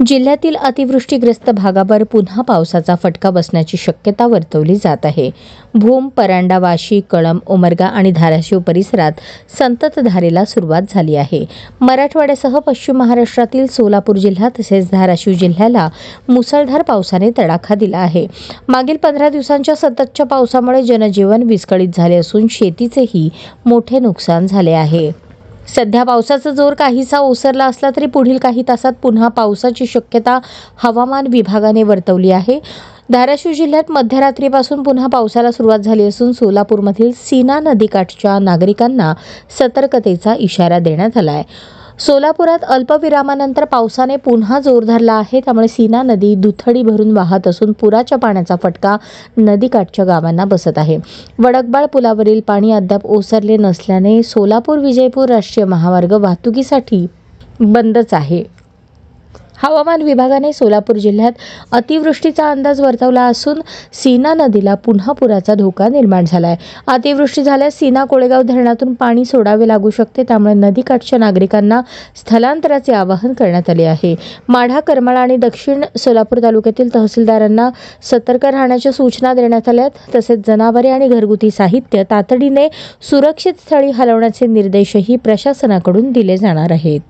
जिल्ह्यातील अतिवृष्टीग्रस्त भागावर पुन्हा पावसाचा फटका बसण्याची शक्यता वर्तवली जात आहे. भूम, परांडा, वाशी, कळंब, उमरगा आणि धाराशिव परिसरात संततधारेला सुरुवात झाली आहे. मराठवाड्यासह पश्चिम महाराष्ट्रातील सोलापूर जिल्हा तसेच धाराशिव जिल्ह्याला मुसळधार पावसाने तडाखा दिला आहे. मागील 15 दिवसांच्या सततच्या पावसामुळे जनजीवन विस्कळीत झाले असून शेतीचेही मोठे नुकसान झाले आहे. सध्या पावसाचा जोर काहीसा ओसरला असला तरी पुढील काही तासात पुन्हा पावसाची शक्यता हवामान विभागाने वर्तवली आहे. धाराशिव जिल्ह्यात मध्यरात्रीपासून पुन्हा पावसाला सुरुवात झाली असून सोलापूरमधील सीना नदीकाठच्या नागरिकांना सतर्कतेचा इशारा देण्यात आला आहे. सोलापुरात अल्पविरामानंतर पावसाने पुन्हा जोर धरला आहे. त्यामुळे सीना नदी दुथडी भरून वाहत असून पुराच्या पाण्याचा फटका नदीकाठच्या गावांना बसत आहे. वडकबाळ पुलावरील पाणी अद्याप ओसरले नसल्याने सोलापूर विजयपूर राष्ट्रीय महामार्ग वाहतुकीसाठी बंदच आहे. हवामान विभागाने सोलापूर जिल्ह्यात अतिवृष्टीचा अंदाज वर्तवला असून सीना नदीला पुन्हा पुराचा धोका निर्माण झाला आहे. अतिवृष्टी झाल्यास सीना कोळेगाव धरणातून पाणी सोडावे लागू शकते. त्यामुळे नदीकाठच्या नागरिकांना स्थलांतराचे आवाहन करण्यात आले आहे. माढा, करमाळा आणि दक्षिण सोलापूर तालुक्यातील तहसीलदारांना सतर्क राहण्याच्या सूचना देण्यात आल्या. तसेच जनावरे आणि घरगुती साहित्य तातडीने सुरक्षित स्थळी हलवण्याचे निर्देशही प्रशासनाकडून दिले जाणार आहेत.